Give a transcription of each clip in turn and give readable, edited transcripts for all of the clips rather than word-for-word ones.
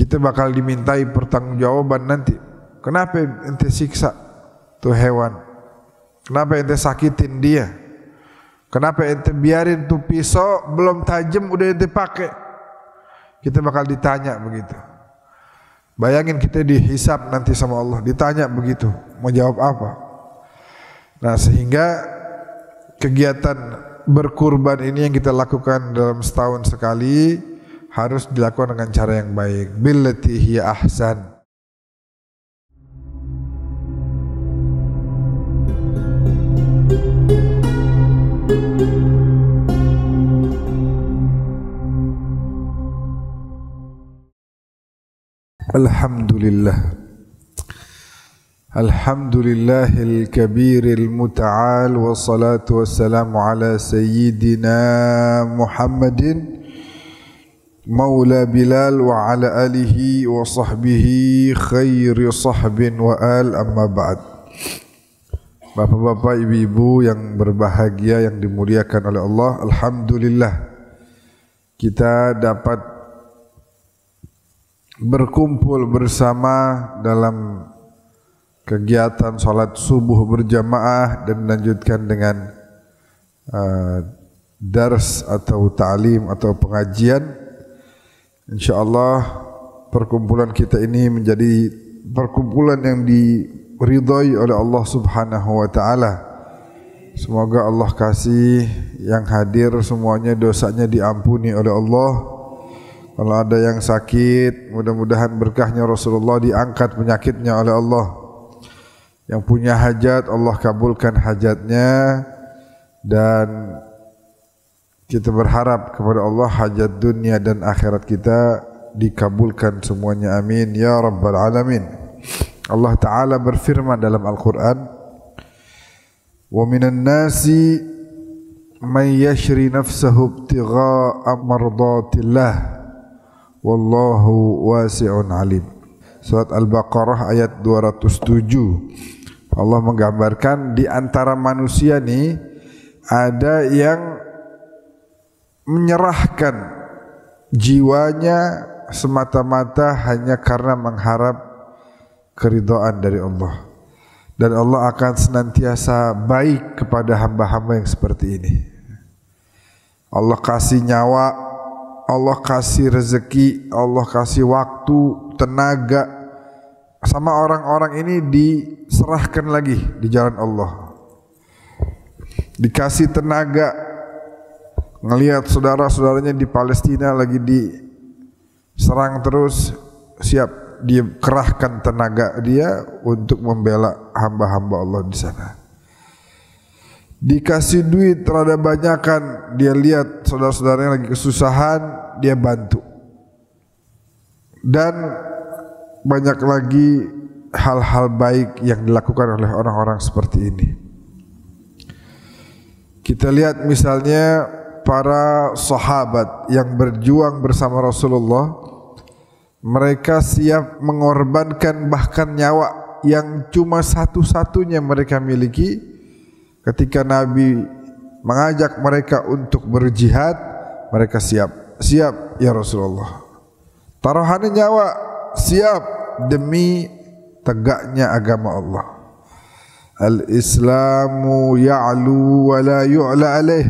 kita bakal dimintai pertanggungjawaban nanti. Kenapa ente siksa tuh hewan? Kenapa ente sakitin dia? Kenapa ente biarin tuh pisau belum tajam udah ente pakai? Kita bakal ditanya begitu. Bayangin kita dihisab nanti sama Allah, ditanya begitu, mau jawab apa? Nah, sehingga kegiatan berkurban ini yang kita lakukan dalam setahun sekali harus dilakukan dengan cara yang baik. Billati hiya ahsan. Alhamdulillah. Alhamdulillahil kabiril muta'al wassalatu wassalamu ala sayyidina Muhammadin maula Bilal wa ala alihi wa sahbihi khairi sahbin wa al amma ba'd. Bapak-bapak, ibu-ibu yang berbahagia yang dimuliakan oleh Allah, alhamdulillah kita dapat berkumpul bersama dalam kegiatan salat subuh berjamaah dan melanjutkan dengan dars atau ta'lim atau pengajian. InsyaAllah perkumpulan kita ini menjadi perkumpulan yang diridhai oleh Allah Subhanahu wa ta'ala. Semoga Allah kasih yang hadir semuanya dosanya diampuni oleh Allah. Kalau ada yang sakit, mudah-mudahan berkahnya Rasulullah diangkat penyakitnya oleh Allah. Yang punya hajat, Allah kabulkan hajatnya. Dan kita berharap kepada Allah hajat dunia dan akhirat kita dikabulkan semuanya. Amin ya rabbal alamin. Allah Ta'ala berfirman dalam Al-Quran, wa minan nasi man yashri nafsahu ibtigha'a mardatillah wallahu wasi'un alim. Surat Al-Baqarah ayat 207. Allah menggambarkan di antara manusia nih ada yang menyerahkan jiwanya semata-mata hanya karena mengharap keridhaan dari Allah. Dan Allah akan senantiasa baik kepada hamba-hamba yang seperti ini. Allah kasih nyawa, Allah kasih rezeki, Allah kasih waktu, tenaga, sama orang-orang ini diserahkan lagi di jalan Allah. Dikasih tenaga, ngelihat saudara-saudaranya di Palestina lagi diserang terus, siap dia kerahkan tenaga dia untuk membela hamba-hamba Allah di sana. Dikasih duit terhadap banyakan, dia lihat saudara-saudaranya lagi kesusahan, dia bantu. Dan banyak lagi hal-hal baik yang dilakukan oleh orang-orang seperti ini. Kita lihat misalnya para sahabat yang berjuang bersama Rasulullah, mereka siap mengorbankan bahkan nyawa yang cuma satu-satunya mereka miliki. Ketika Nabi mengajak mereka untuk berjihad, mereka siap ya Rasulullah. Taruhannya nyawa, siap demi tegaknya agama Allah. Al-Islamu ya'lu wa la yu'la alaih.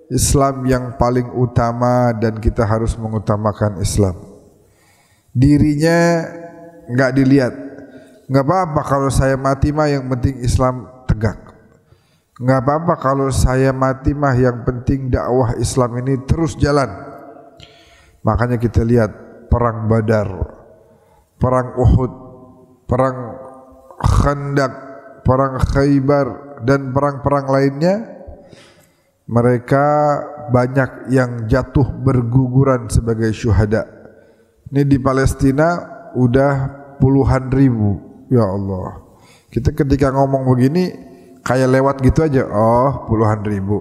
Islam yang paling utama dan kita harus mengutamakan Islam. Dirinya enggak dilihat. Enggak apa-apa kalau saya mati mah yang penting Islam tegak. Enggak apa-apa kalau saya mati mah yang penting dakwah Islam ini terus jalan. Makanya kita lihat perang Badar, perang Uhud, perang Khandaq, perang Khaybar dan perang-perang lainnya, mereka banyak yang jatuh berguguran sebagai syuhada. Ini di Palestina udah puluhan ribu. Ya Allah. Kita ketika ngomong begini kayak lewat gitu aja, oh puluhan ribu.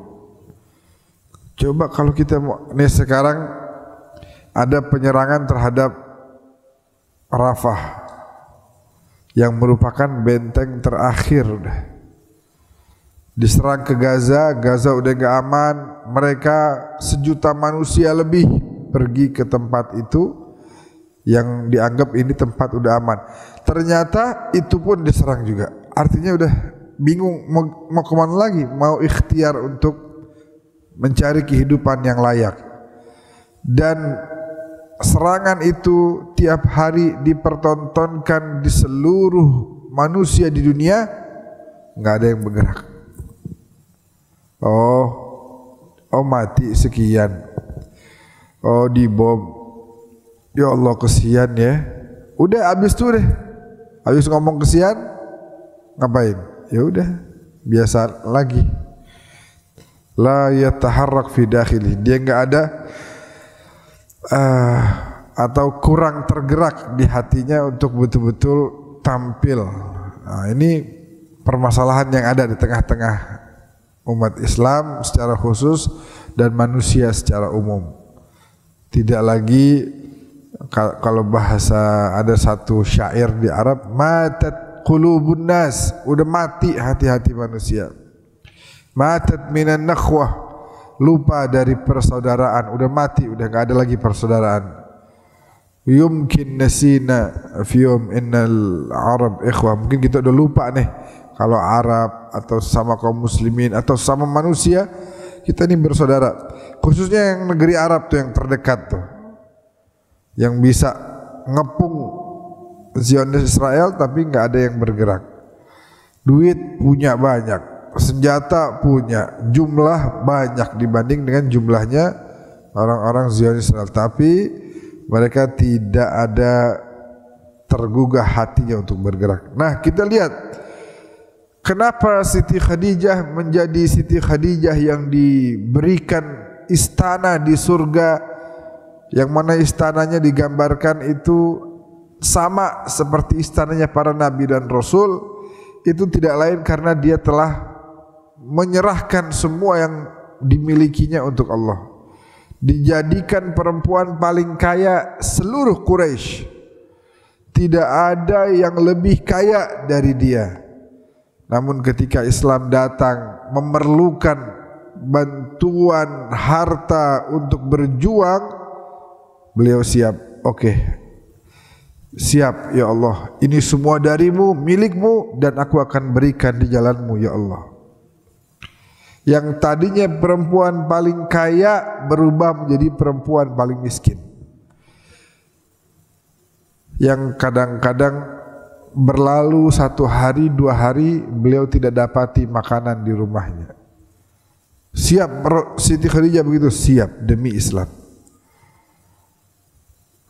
Coba kalau kita nih sekarang ada penyerangan terhadap Rafah yang merupakan benteng terakhir. Diserang ke Gaza, Gaza udah gak aman, mereka 1 juta manusia lebih pergi ke tempat itu. yang dianggap ini tempat udah aman. Ternyata itu pun diserang juga. Artinya udah bingung mau kemana lagi, mau ikhtiar untuk mencari kehidupan yang layak. Dan serangan itu tiap hari dipertontonkan di seluruh manusia di dunia, nggak ada yang bergerak. Oh mati sekian, oh dibom, ya Allah kesian ya. Udah habis tuh deh, habis ngomong kesian, ngapain? Ya udah biasa lagi. La yataharrak fi dakhili, dia nggak ada atau kurang tergerak di hatinya untuk betul-betul tampil. Nah, ini permasalahan yang ada di tengah-tengah umat Islam secara khusus dan manusia secara umum. Tidak lagi, kalau bahasa ada satu syair di Arab, matat qulubun nas, udah mati hati-hati manusia. Matat minan nakhwah, lupa dari persaudaraan, udah mati, udah enggak ada lagi persaudaraan. Yumkin nasina fiyum innal Arab ikhwah, mungkin kita udah lupa nih kalau Arab atau sama kaum muslimin atau sama manusia, kita ini bersaudara. Khususnya yang negeri Arab tuh yang terdekat tuh, yang bisa ngepung Zionis Israel tapi nggak ada yang bergerak. Duit punya banyak, senjata punya, jumlah banyak dibanding dengan jumlahnya orang-orang Zionis Israel, tapi mereka tidak ada tergugah hatinya untuk bergerak. Nah, kita lihat kenapa Siti Khadijah menjadi Siti Khadijah yang diberikan istana di surga, yang mana istananya digambarkan itu sama seperti istananya para nabi dan rasul. Itu tidak lain karena dia telah menyerahkan semua yang dimilikinya untuk Allah. Dijadikan perempuan paling kaya seluruh Quraisy. Tidak ada yang lebih kaya dari dia. Namun ketika Islam datang memerlukan bantuan harta untuk berjuang, beliau siap. Oke, siap ya Allah, ini semua darimu, milikmu, dan aku akan berikan di jalanmu ya Allah. Yang tadinya perempuan paling kaya berubah menjadi perempuan paling miskin, yang kadang-kadang berlalu 1 hari 2 hari beliau tidak dapati makanan di rumahnya. Siap Siti Khadijah begitu, siap demi Islam.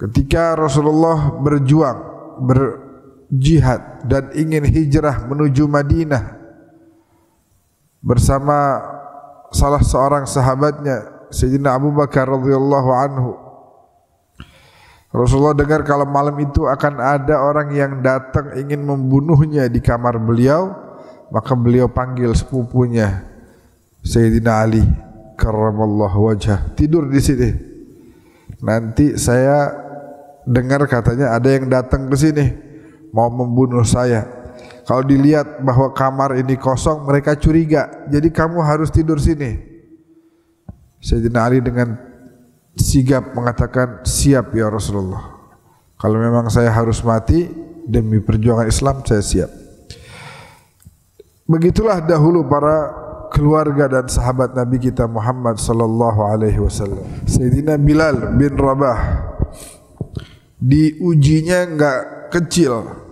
Ketika Rasulullah berjuang, berjihad dan ingin hijrah menuju Madinah bersama salah seorang sahabatnya, Sayyidina Abu Bakar radhiyallahu anhu, Rasulullah dengar kalau malam itu akan ada orang yang datang ingin membunuhnya di kamar beliau, maka beliau panggil sepupunya Sayyidina Ali karramallahu wajhah, tidur di sini. Nanti saya dengar katanya ada yang datang ke sini mau membunuh saya. Kalau dilihat bahwa kamar ini kosong, mereka curiga. Jadi kamu harus tidur sini. Sayyidina Ali dengan sigap mengatakan, siap ya Rasulullah. Kalau memang saya harus mati demi perjuangan Islam, saya siap. Begitulah dahulu para keluarga dan sahabat Nabi kita Muhammad sallallahu alaihi wasallam. Sayyidina Bilal bin Rabah diujinya enggak kecil.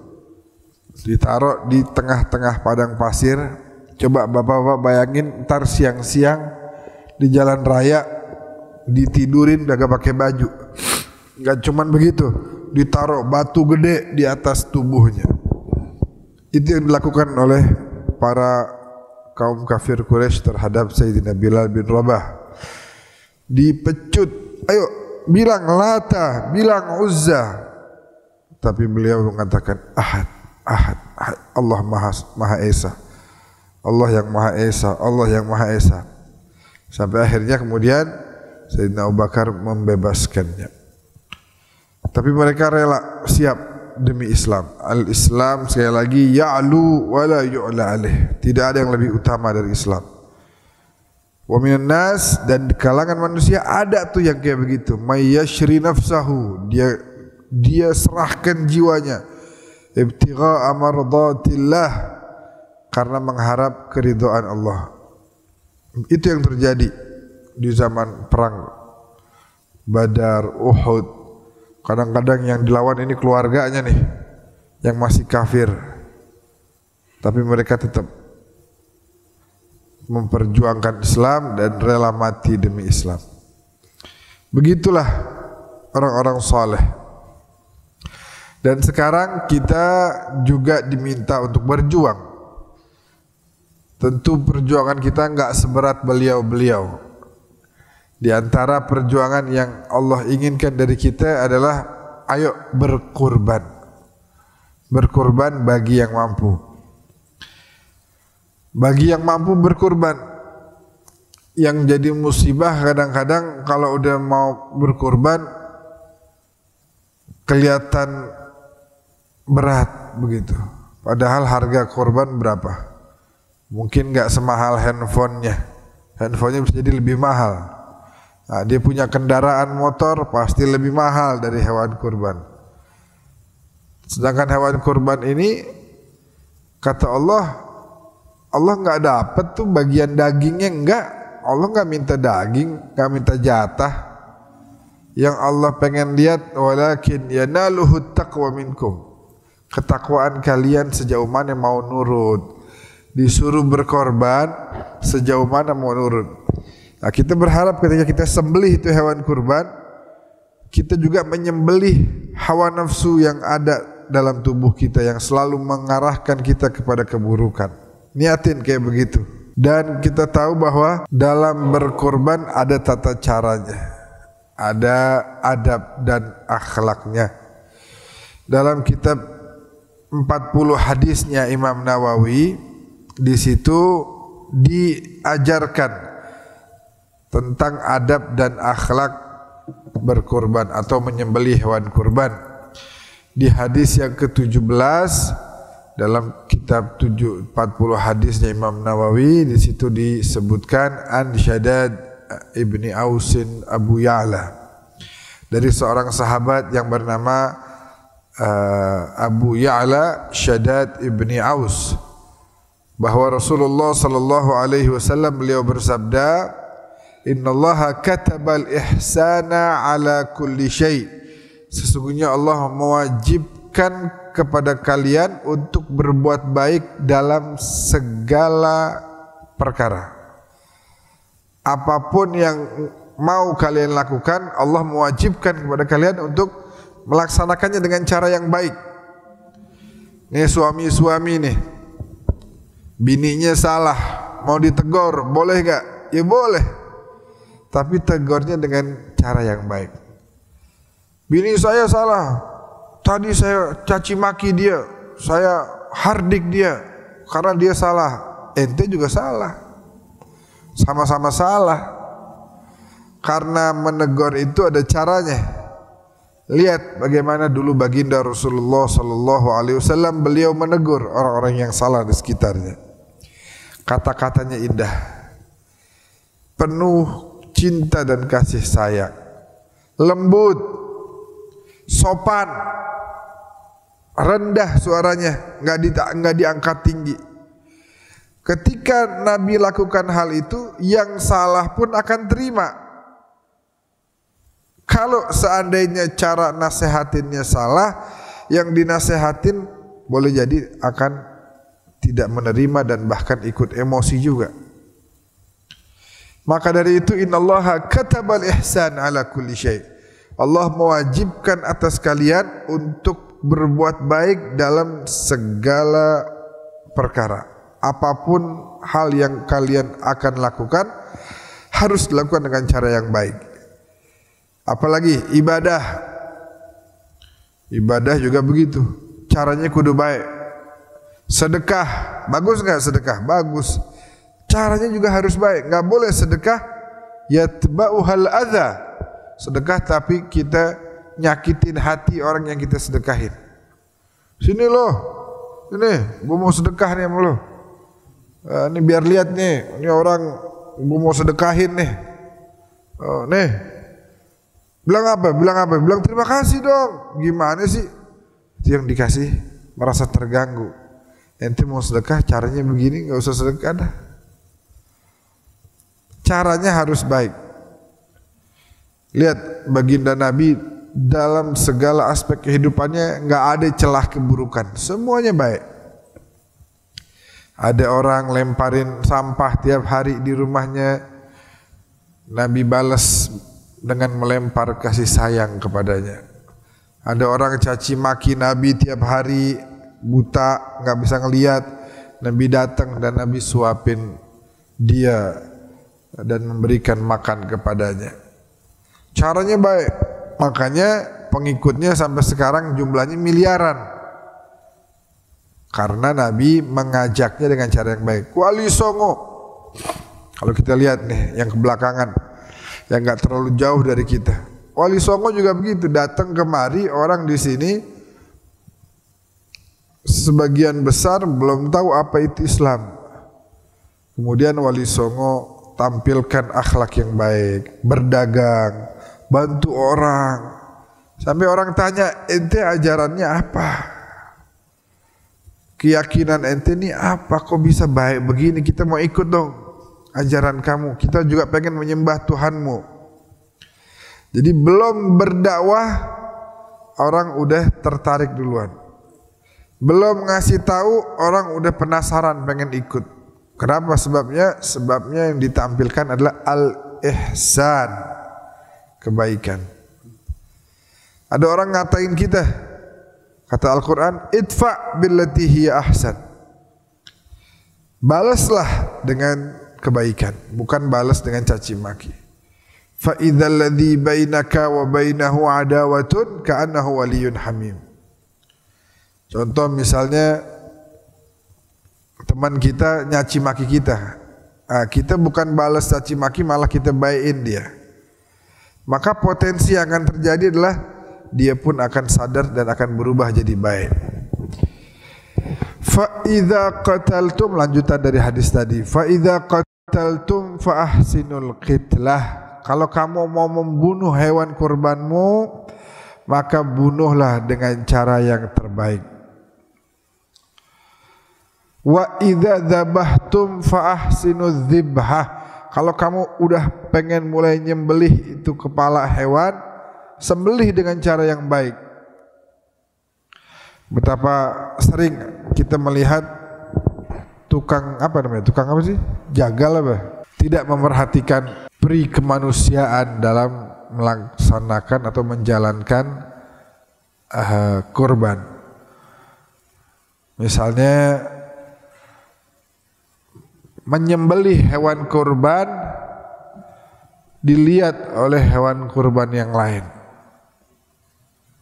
Ditaruh di tengah-tengah padang pasir. Coba bapak-bapak bayangin, ntar siang-siang di jalan raya ditidurin gak pakai baju. Gak cuman begitu, ditaruh batu gede di atas tubuhnya. Itu yang dilakukan oleh para kaum kafir Quraisy terhadap Sayyidina Bilal bin Rabah. Dipecut, ayo bilang Lata, bilang Uzza. Tapi beliau mengatakan Ahad, Ahad, Ahad. Allah Maha Esa, Allah yang Maha Esa, Allah yang Maha Esa. Sampai akhirnya kemudian Sayyidina Abu Bakar membebaskannya. Tapi mereka rela, siap demi Islam. Al-Islam sekali lagi ya'lu wa la yu'la alaih. Tidak ada yang lebih utama dari Islam. Wa minan nas, dan di kalangan manusia ada tuh yang kayak begitu. May yashri nafsahu, dia dia serahkan jiwanya ibtigha'a mardatillah, karena mengharap keridhaan Allah. Itu yang terjadi di zaman perang Badar, Uhud. Kadang-kadang yang dilawan ini keluarganya nih yang masih kafir, tapi mereka tetap memperjuangkan Islam dan rela mati demi Islam. Begitulah orang-orang saleh. Dan sekarang kita juga diminta untuk berjuang. Tentu perjuangan kita enggak seberat beliau-beliau. Di antara perjuangan yang Allah inginkan dari kita adalah ayo berkorban. Berkorban bagi yang mampu. Bagi yang mampu berkorban. Yang jadi musibah kadang-kadang kalau udah mau berkorban kelihatan berat begitu. Padahal harga korban berapa? Mungkin enggak semahal handphonenya. Handphonenya bisa jadi lebih mahal. Nah, dia punya kendaraan motor pasti lebih mahal dari hewan kurban. Sedangkan hewan kurban ini kata Allah enggak dapat tuh bagian dagingnya, enggak. Allah enggak minta daging, enggak minta jatah. Yang Allah pengen lihat walakin yanaluhu taqwa minkum. Ketakwaan kalian sejauh mana mau nurut. Disuruh berkorban sejauh mana mau nurut. Nah, kita berharap ketika kita sembelih itu hewan kurban, kita juga menyembelih hawa nafsu yang ada dalam tubuh kita yang selalu mengarahkan kita kepada keburukan. Niatin kayak begitu. Dan kita tahu bahwa dalam berkorban ada tata caranya, ada adab dan akhlaknya. Dalam kitab 40 hadisnya Imam Nawawi, di situ diajarkan tentang adab dan akhlak berkorban atau menyembelih hewan kurban. Di hadis yang ke-17 dalam kitab 40 hadisnya Imam Nawawi, di situ disebutkan an Shaddad ibni Ausin Abu Ya'la, dari seorang sahabat yang bernama Abu Ya'la Shaddad ibni Aus, bahwa Rasulullah sallallahu alaihi wasallam beliau bersabda, Innallaha katabal ihsana ala kulli syai. Sesungguhnya Allah mewajibkan kepada kalian untuk berbuat baik dalam segala perkara. Apapun yang mau kalian lakukan, Allah mewajibkan kepada kalian untuk melaksanakannya dengan cara yang baik. Nih suami-suami nih, bininya salah, mau ditegur, boleh gak? Ya boleh. Tapi tegurnya dengan cara yang baik. Bini saya salah, tadi saya caci maki dia, saya hardik dia karena dia salah. Ente juga salah, sama-sama salah. Karena menegur itu ada caranya. Lihat bagaimana dulu baginda Rasulullah sallallahu alaihi wasallam beliau menegur orang-orang yang salah di sekitarnya. Kata-katanya indah, penuh cinta dan kasih sayang, lembut, sopan, rendah suaranya, enggak diangkat tinggi. Ketika Nabi lakukan hal itu, yang salah pun akan terima. Kalau seandainya cara nasihatinnya salah, yang dinasehatin boleh jadi akan tidak menerima dan bahkan ikut emosi juga. Maka dari itu innallaha katabal ihsan ala kulli syai. Allah mewajibkan atas kalian untuk berbuat baik dalam segala perkara. Apapun hal yang kalian akan lakukan harus dilakukan dengan cara yang baik. Apalagi ibadah. Ibadah juga begitu. Caranya kudu baik. Sedekah, bagus enggak sedekah? Bagus. Caranya juga harus baik. Enggak boleh sedekah yatba'uhal adza. Sedekah tapi kita nyakitin hati orang yang kita sedekahin. Sini loh. Ini gua mau sedekah nih sama lo. Ini biar lihat nih, ini orang gua mau sedekahin nih. Nih. Bilang apa? Bilang terima kasih dong. Gimana sih? Itu yang dikasih merasa terganggu. Ente mau sedekah caranya begini, nggak usah sedekah dah. Caranya harus baik. Lihat baginda Nabi dalam segala aspek kehidupannya nggak ada celah keburukan, semuanya baik. Ada orang lemparin sampah tiap hari di rumahnya, Nabi balas dengan melempar kasih sayang kepadanya. Ada orang caci maki Nabi tiap hari, buta nggak bisa ngelihat, Nabi datang dan Nabi suapin dia dan memberikan makan kepadanya. Caranya baik, makanya pengikutnya sampai sekarang jumlahnya miliaran. Karena Nabi mengajaknya dengan cara yang baik. Wali Songo, kalau kita lihat nih yang kebelakangan, yang nggak terlalu jauh dari kita, Wali Songo juga begitu, datang kemari orang di sini sebagian besar belum tahu apa itu Islam. Kemudian Wali Songo tampilkan akhlak yang baik, berdagang, bantu orang, sampai orang tanya, ente ajarannya apa? Keyakinan ente ini apa? Kok bisa baik begini? Kita mau ikut dong ajaran kamu. Kita juga pengen menyembah Tuhanmu. Jadi belum berdakwah orang udah tertarik duluan. Belum ngasih tahu orang udah penasaran pengen ikut. Kenapa sebabnya? Sebabnya yang ditampilkan adalah al-ihsan, kebaikan. Ada orang ngatain kita, kata Al-Quran, idfa' billati hiya ahsan. Balaslah dengan kebaikan, bukan balas dengan caci maki. Fa idzal ladzi bainaka wa bainahu adawatun ka'annahu waliyyun hamim. Contoh misalnya teman kita nyaci maki kita, kita bukan balas caci maki, malah kita baikin dia. Maka potensi yang akan terjadi adalah dia pun akan sadar dan akan berubah jadi baik. Fa idza qataltum, lanjutan dari hadis tadi, fa idza qataltum fa ahsinul qitlah. Kalau kamu mau membunuh hewan kurbanmu, maka bunuhlah dengan cara yang terbaik. Wa idza dzabhtum fa ahsinudz dzibhah. Kalau kamu udah pengen mulai nyembelih itu kepala hewan, sembelih dengan cara yang baik. Betapa sering kita melihat tukang apa namanya? Tukang apa sih? Jagal apa? Tidak memerhatikan pri kemanusiaan dalam melaksanakan atau menjalankan kurban. Misalnya menyembelih hewan kurban dilihat oleh hewan kurban yang lain.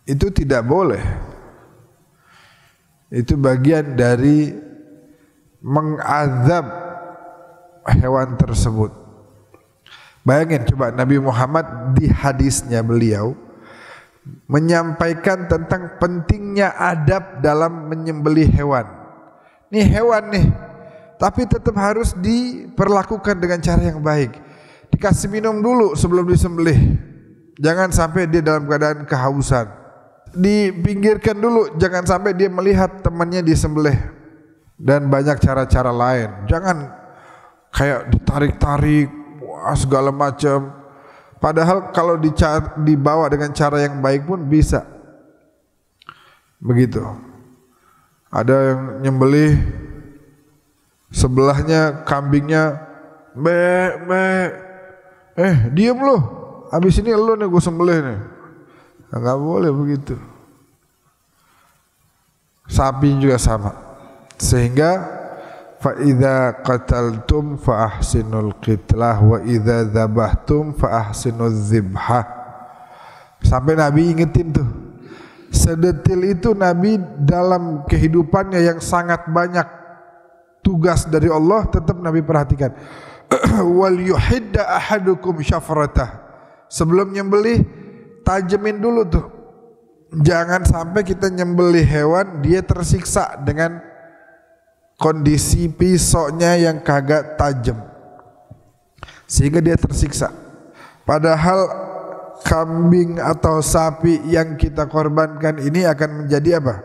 Itu tidak boleh. Itu bagian dari mengazab hewan tersebut. Bayangin coba Nabi Muhammad di hadisnya beliau menyampaikan tentang pentingnya adab dalam menyembelih hewan. Nih hewan nih, tapi tetap harus diperlakukan dengan cara yang baik. Dikasih minum dulu sebelum disembelih. Jangan sampai dia dalam keadaan kehausan. Dipinggirkan dulu, jangan sampai dia melihat temannya disembelih. Dan banyak cara-cara lain. Jangan kayak ditarik-tarik, segala macam. Padahal kalau dibawa dengan cara yang baik pun bisa. Begitu. Ada yang nyembelih, sebelahnya kambingnya diem lu, habis ini lu nih gue sembelih nih. Nggak boleh begitu. Sapi juga sama. Sehingga fa idza qataltum fa ahsinul qitlah wa idza dzabhtum fa ahsinuz dzibhah. Sampai Nabi ingetin tuh. Sedetil itu Nabi dalam kehidupannya yang sangat banyak tugas dari Allah, tetap Nabi perhatikan. Wal yuhidda ahadukum syafratah. Sebelum nyembelih, tajemin dulu tuh. Jangan sampai kita nyembelih hewan dia tersiksa dengan kondisi pisaunya yang kagak tajam, sehingga dia tersiksa. Padahal kambing atau sapi yang kita korbankan ini akan menjadi apa?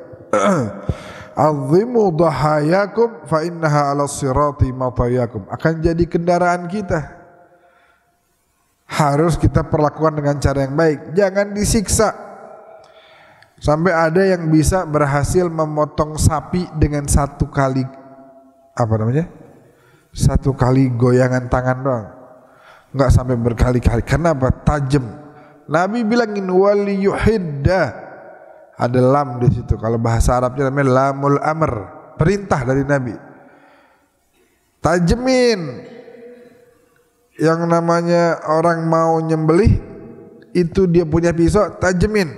Azimu dhahayakum fa innaha 'ala sirati matayakum, akan jadi kendaraan kita. Harus kita perlakukan dengan cara yang baik, jangan disiksa. Sampai ada yang bisa berhasil memotong sapi dengan satu kali satu kali goyangan tangan doang, nggak sampai berkali-kali. Kenapa? Tajam. Nabi bilangin wali yuhidda, ada lam di situ. Kalau bahasa Arabnya namanya lamul amr, perintah dari Nabi. Tajemin. Yang namanya orang mau nyembelih itu dia punya pisau, tajemin.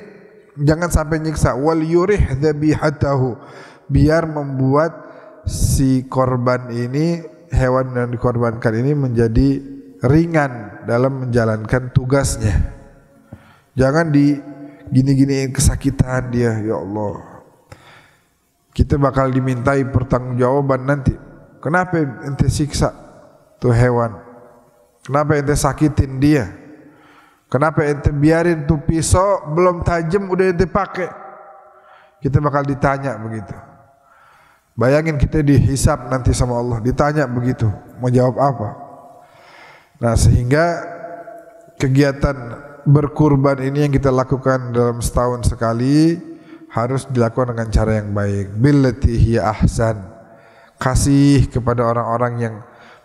Jangan sampai nyiksa. Wal yurih dzabihatahu, biar membuat si korban ini, hewan yang dikorbankan ini menjadi ringan dalam menjalankan tugasnya. Jangan di gini-giniin kesakitan dia, ya Allah. Kita bakal dimintai pertanggungjawaban nanti. Kenapa ente siksa tuh hewan? Kenapa ente sakitin dia? Kenapa ente biarin tuh pisau belum tajam udah ente pakai? Kita bakal ditanya begitu. Bayangin kita dihisab nanti sama Allah, ditanya begitu, mau jawab apa? Nah, sehingga kegiatan berkurban ini yang kita lakukan dalam setahun sekali harus dilakukan dengan cara yang baik. Billati hiya ahsan. Kasih kepada orang-orang yang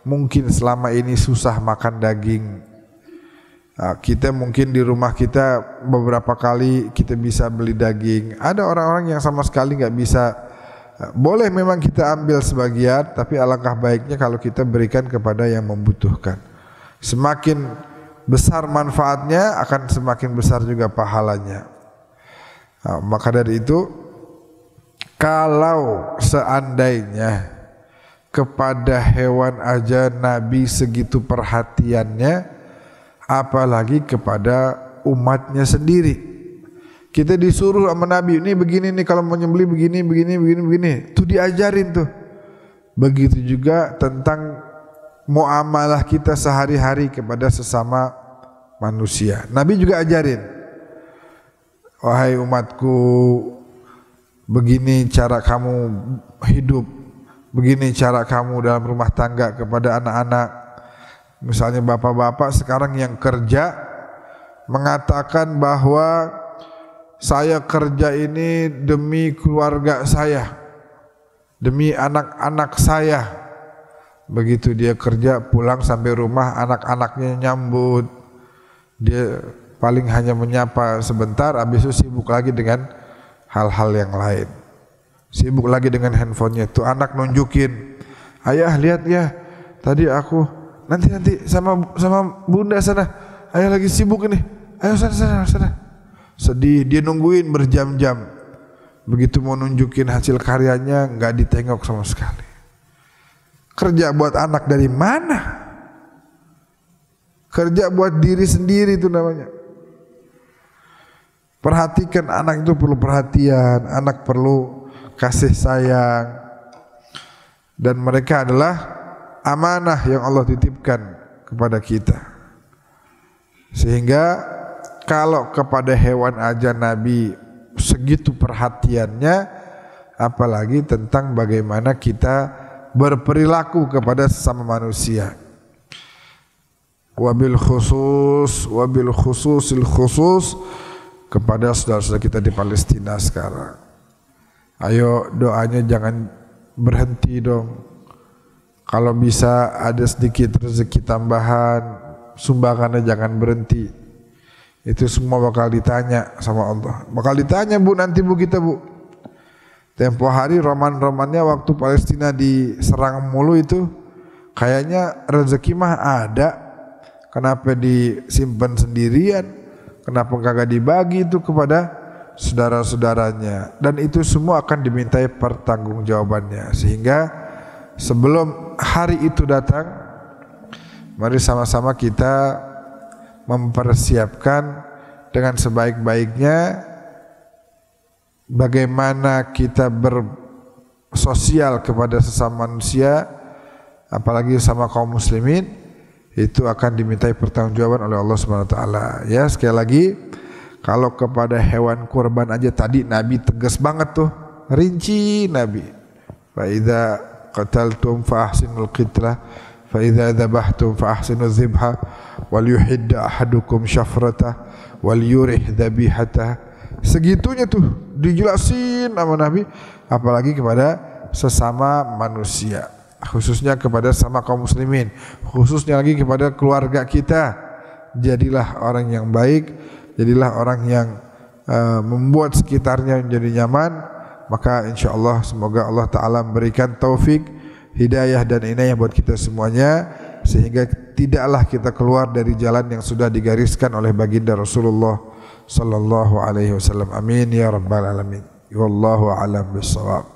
mungkin selama ini susah makan daging. Nah, kita mungkin di rumah kita beberapa kali kita bisa beli daging. Ada orang-orang yang sama sekali nggak bisa. Boleh memang kita ambil sebagian, tapi alangkah baiknya kalau kita berikan kepada yang membutuhkan. Semakin besar manfaatnya, akan semakin besar juga pahalanya. Nah, maka dari itu, kalau seandainya kepada hewan aja Nabi segitu perhatiannya, apalagi kepada umatnya sendiri. Kita disuruh sama Nabi, ini begini nih kalau mau nyembelih begini. Itu diajarin tuh. Begitu juga tentang muamalah kita sehari-hari kepada sesama manusia. Nabi juga ajarin, wahai umatku, begini cara kamu hidup, begini cara kamu dalam rumah tangga kepada anak-anak. Misalnya bapak-bapak sekarang yang kerja mengatakan bahwa saya kerja ini demi keluarga saya, demi anak-anak saya. Begitu dia kerja pulang sampai rumah anak-anaknya nyambut, dia paling hanya menyapa sebentar, habis itu sibuk lagi dengan hal-hal yang lain. Sibuk lagi dengan handphonenya. Tuh anak nunjukin, ayah lihat ya, tadi aku nanti sama bunda sana, ayah lagi sibuk ini, ayo sana. Sedih, dia nungguin berjam-jam. Begitu mau nunjukin hasil karyanya nggak ditengok sama sekali. Kerja buat anak dari mana? Kerja buat diri sendiri itu namanya. Perhatikan, anak itu perlu perhatian, anak perlu kasih sayang, dan mereka adalah amanah yang Allah titipkan kepada kita. Sehingga kalau kepada hewan aja Nabi segitu perhatiannya, apalagi tentang bagaimana kita berperilaku kepada sesama manusia. Wabil khusus kepada saudara-saudara kita di Palestina sekarang. Ayo doanya jangan berhenti dong. Kalau bisa ada sedikit rezeki tambahan, sumbangannya jangan berhenti. Itu semua bakal ditanya sama Allah. Bakal ditanya Bu nanti Bu kita Bu. Tempo hari roman-romannya waktu Palestina diserang mulu itu, kayaknya rezeki mah ada. Kenapa disimpan sendirian? Kenapa kagak dibagi itu kepada saudara-saudaranya? Dan itu semua akan dimintai pertanggungjawabannya. Sehingga sebelum hari itu datang, mari sama-sama kita mempersiapkan dengan sebaik-baiknya bagaimana kita bersosial kepada sesama manusia, apalagi sama kaum muslimin, itu akan dimintai pertanggungjawaban oleh Allah Subhanahu wa taala. Ya, sekali lagi, kalau kepada hewan kurban aja tadi Nabi tegas banget tuh, rinci Nabi. Fa idza qataltum fa ahsinul qitlah, fa idza dzabhtum fa ahsinuz dzibha, wal yuhidda ahadukum syafratah, wal yurih dzabihata. Segitunya tuh dijelasin sama Nabi, apalagi kepada sesama manusia, khususnya kepada sama kaum muslimin, khususnya lagi kepada keluarga kita. Jadilah orang yang baik, jadilah orang yang membuat sekitarnya menjadi nyaman. Maka insyaallah semoga Allah Ta'ala memberikan taufik, hidayah dan inayah buat kita semuanya, sehingga tidaklah kita keluar dari jalan yang sudah digariskan oleh baginda Rasulullah sallallahu alaihi wasallam. Amin ya rabbal alamin. Wallahu a'lam bissawab.